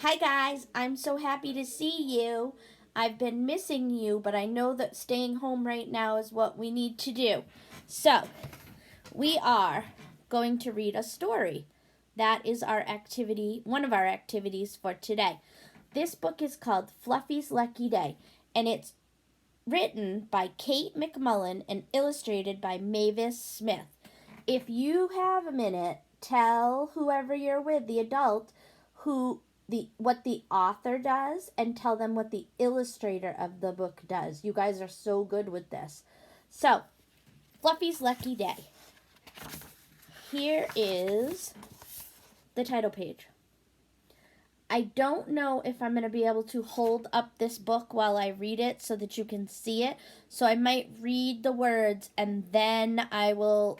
Hi guys, I'm so happy to see you. I've been missing you, but I know that staying home right now is what we need to do. So, we are going to read a story. That is our activity, one of our activities for today. This book is called Fluffy's Lucky Day, and it's written by Kate McMullen and illustrated by Mavis Smith. If you have a minute, tell whoever you're with, the adult, what the author does, and tell them what the illustrator of the book does. You guys are so good with this. So, Fluffy's Lucky Day. Here is the title page. I don't know if I'm going to be able to hold up this book while I read it so that you can see it. So I might read the words and then I will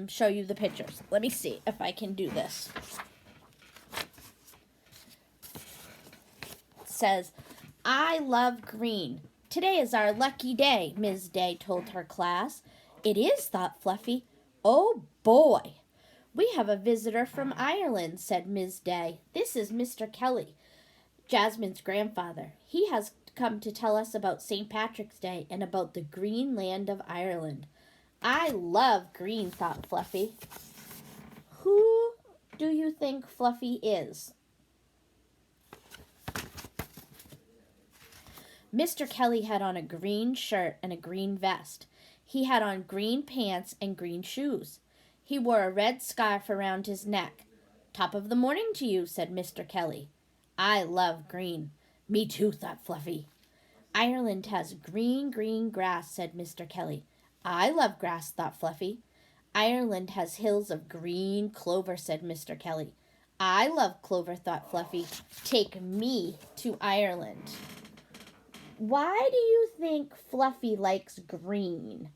show you the pictures. Let me see if I can do this. It says, I love green. Today is our lucky day, Ms. Day told her class. It is, thought Fluffy. Oh boy. We have a visitor from Ireland, said Ms. Day. This is Mr. Kelly, Jasmine's grandfather. He has come to tell us about St. Patrick's Day and about the green land of Ireland. I love green, thought Fluffy. Who do you think Fluffy is? Mr. Kelly had on a green shirt and a green vest. He had on green pants and green shoes. He wore a red scarf around his neck. Top of the morning to you, said Mr. Kelly. I love green. Me too, thought Fluffy. Ireland has green, green grass, said Mr. Kelly. I love grass, thought Fluffy. Ireland has hills of green clover, said Mr. Kelly. I love clover, thought Fluffy. Take me to Ireland. Why do you think Fluffy likes green?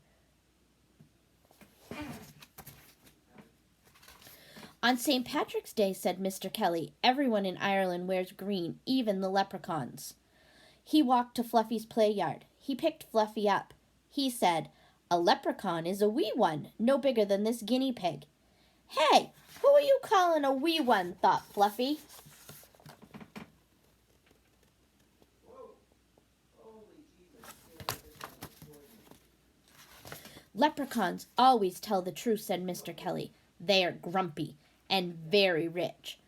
On St. Patrick's Day, said Mr. Kelly, everyone in Ireland wears green, even the leprechauns. He walked to Fluffy's play yard. He picked Fluffy up. He said, a leprechaun is a wee one, no bigger than this guinea pig. Hey, who are you calling a wee one, thought Fluffy. Leprechauns always tell the truth, said Mr. Kelly. They are grumpy and very rich.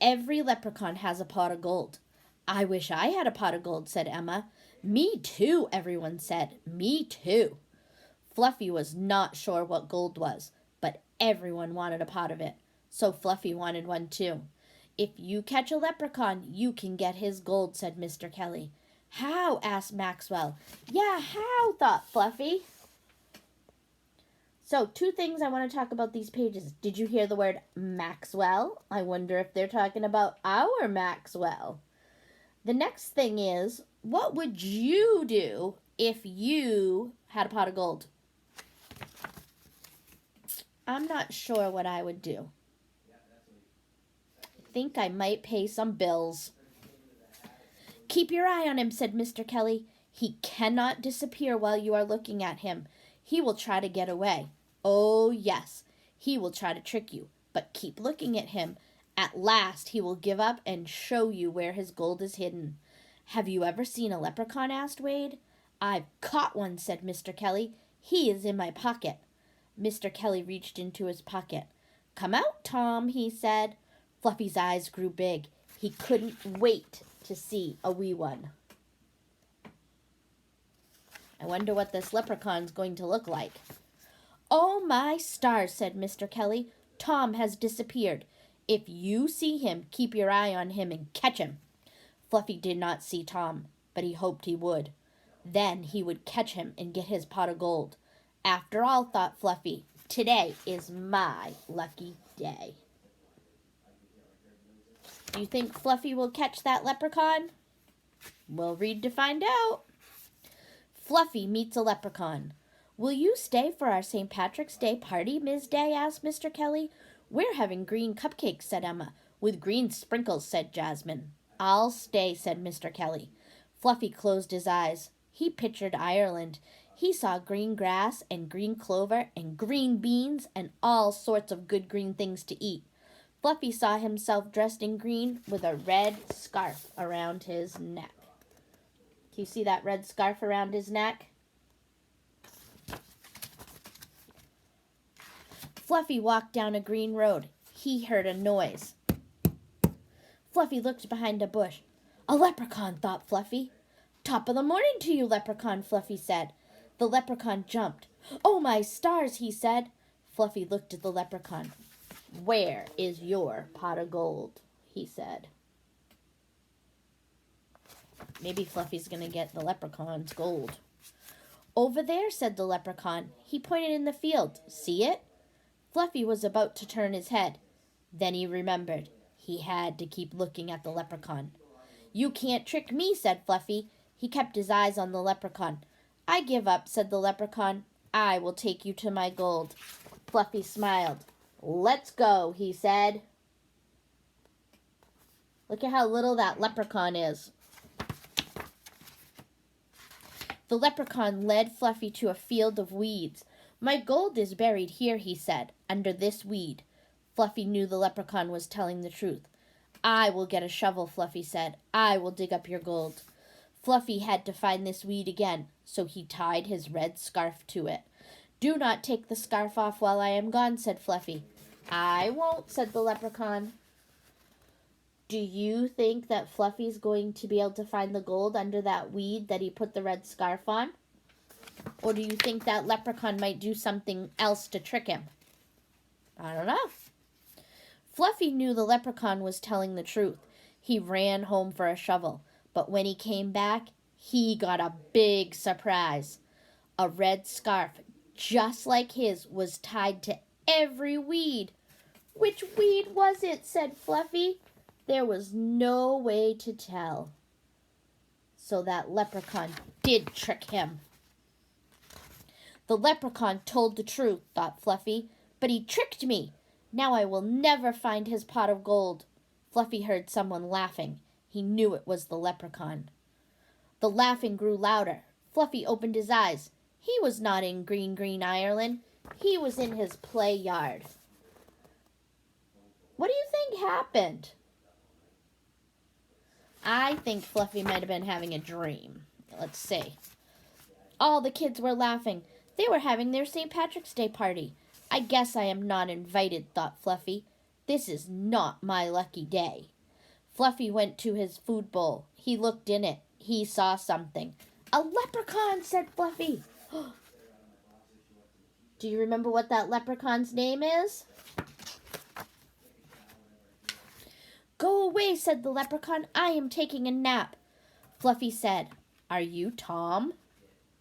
Every leprechaun has a pot of gold. I wish I had a pot of gold, said Emma. Me too, everyone said. Me too. Fluffy was not sure what gold was, but everyone wanted a pot of it. So Fluffy wanted one too. If you catch a leprechaun, you can get his gold, said Mr. Kelly. How? Asked Maxwell. Yeah, how? Thought Fluffy. So, two things I want to talk about these pages. Did you hear the word Maxwell? I wonder if they're talking about our Maxwell. The next thing is, what would you do if you had a pot of gold? I'm not sure what I would do. I think I might pay some bills. Keep your eye on him, said Mr. Kelly. He cannot disappear while you are looking at him. He will try to get away. Oh, yes, he will try to trick you, but keep looking at him. At last he will give up and show you where his gold is hidden. Have you ever seen a leprechaun? Asked Wade. I've caught one, said Mr. Kelly. He is in my pocket. Mr. Kelly reached into his pocket. Come out, Tom, he said. Fluffy's eyes grew big. He couldn't wait to see a wee one. I wonder what this leprechaun's going to look like. Oh, my stars, said Mr. Kelly. Tom has disappeared. If you see him, keep your eye on him and catch him. Fluffy did not see Tom, but he hoped he would. Then he would catch him and get his pot of gold. After all, thought Fluffy, today is my lucky day. Do you think Fluffy will catch that leprechaun? We'll read to find out. Fluffy meets a leprechaun. Will you stay for our St. Patrick's Day party, Ms. Day? Asked Mr. Kelly. We're having green cupcakes, said Emma. With green sprinkles, said Jasmine. I'll stay, said Mr. Kelly. Fluffy closed his eyes. He pictured Ireland. He saw green grass and green clover and green beans and all sorts of good green things to eat. Fluffy saw himself dressed in green with a red scarf around his neck. Do you see that red scarf around his neck? Fluffy walked down a green road. He heard a noise. Fluffy looked behind a bush. A leprechaun, thought Fluffy. Top of the morning to you, leprechaun, Fluffy said. The leprechaun jumped. Oh, my stars, he said. Fluffy looked at the leprechaun. Where is your pot of gold? He said. Maybe Fluffy's going to get the leprechaun's gold. Over there, said the leprechaun. He pointed in the field. See it? Fluffy was about to turn his head. Then he remembered. He had to keep looking at the leprechaun. You can't trick me, said Fluffy. He kept his eyes on the leprechaun. I give up, said the leprechaun. I will take you to my gold. Fluffy smiled. Let's go, he said. Look at how little that leprechaun is. The leprechaun led Fluffy to a field of weeds. My gold is buried here, he said, under this weed. Fluffy knew the leprechaun was telling the truth. I will get a shovel, Fluffy said. I will dig up your gold. Fluffy had to find this weed again, so he tied his red scarf to it. Do not take the scarf off while I am gone, said Fluffy. I won't, said the leprechaun. Do you think that Fluffy's going to be able to find the gold under that weed that he put the red scarf on? Or do you think that leprechaun might do something else to trick him? I don't know. Fluffy knew the leprechaun was telling the truth. He ran home for a shovel, but when he came back, he got a big surprise. A red scarf, just like his, was tied to every weed. Which weed was it? Said Fluffy. There was no way to tell. So that leprechaun did trick him. The leprechaun told the truth, thought Fluffy, but he tricked me. Now I will never find his pot of gold. Fluffy heard someone laughing. He knew it was the leprechaun. The laughing grew louder. Fluffy opened his eyes. He was not in green Ireland. He was in his play yard. What do you think happened? I think Fluffy might have been having a dream. Let's see. All the kids were laughing. They were having their St. Patrick's Day party. I guess I am not invited, thought Fluffy. This is not my lucky day. Fluffy went to his food bowl. He looked in it. He saw something. A leprechaun, said Fluffy. Do you remember what that leprechaun's name is? Go away, said the leprechaun. I am taking a nap. Fluffy said, Are you Tom?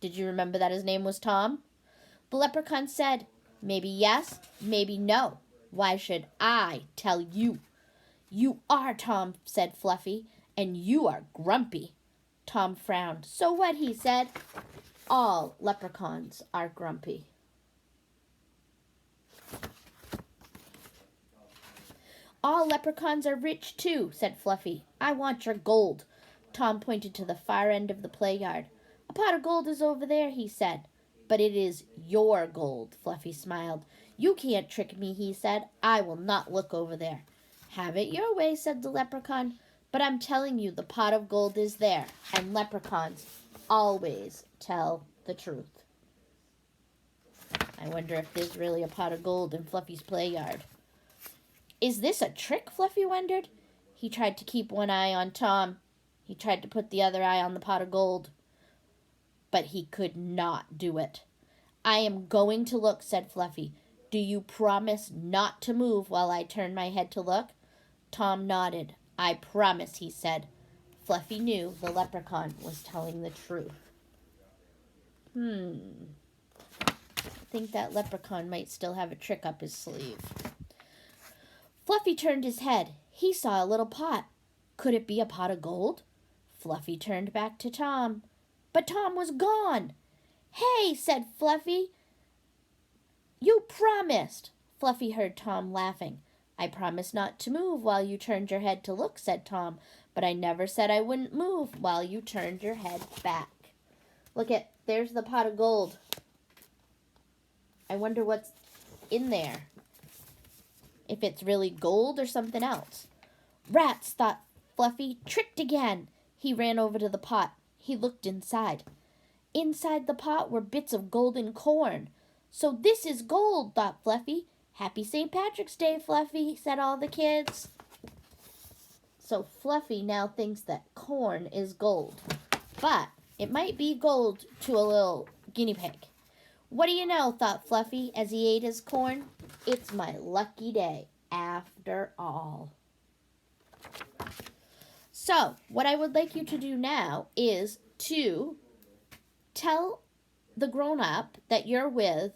Did you remember that his name was Tom? The leprechaun said, Maybe yes, maybe no. Why should I tell you? You are Tom, said Fluffy, and you are grumpy. Tom frowned. So what, he said. All leprechauns are grumpy. All leprechauns are rich too, said Fluffy. I want your gold. Tom pointed to the far end of the play yard. A pot of gold is over there, he said. But it is your gold, Fluffy smiled. You can't trick me, he said. I will not look over there. Have it your way, said the leprechaun. But I'm telling you, the pot of gold is there, and leprechauns always tell the truth. I wonder if there's really a pot of gold in Fluffy's play yard. Is this a trick, Fluffy wondered. He tried to keep one eye on Tom. He tried to put the other eye on the pot of gold. But he could not do it. I am going to look, said Fluffy. Do you promise not to move while I turn my head to look? Tom nodded. I promise, he said. Fluffy knew the leprechaun was telling the truth. I think that leprechaun might still have a trick up his sleeve. Fluffy turned his head. He saw a little pot. Could it be a pot of gold? Fluffy turned back to Tom. But Tom was gone. Hey, said Fluffy. You promised. Fluffy heard Tom laughing. I promised not to move while you turned your head to look, said Tom. But I never said I wouldn't move while you turned your head back. Look at, there's the pot of gold. I wonder what's in there. if it's really gold or something else. Rats, thought Fluffy, tricked again. He ran over to the pot. He looked inside. Inside the pot were bits of golden corn. So this is gold, thought Fluffy. Happy St. Patrick's Day, Fluffy, said all the kids. So Fluffy now thinks that corn is gold. But it might be gold to a little guinea pig. What do you know, thought Fluffy as he ate his corn. It's my lucky day, after all. So, what I would like you to do now is to tell the grown-up that you're with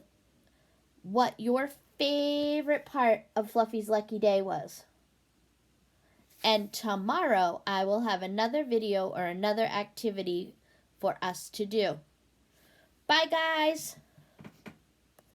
what your favorite part of Fluffy's lucky day was. And tomorrow, I will have another video or another activity for us to do. Bye, guys!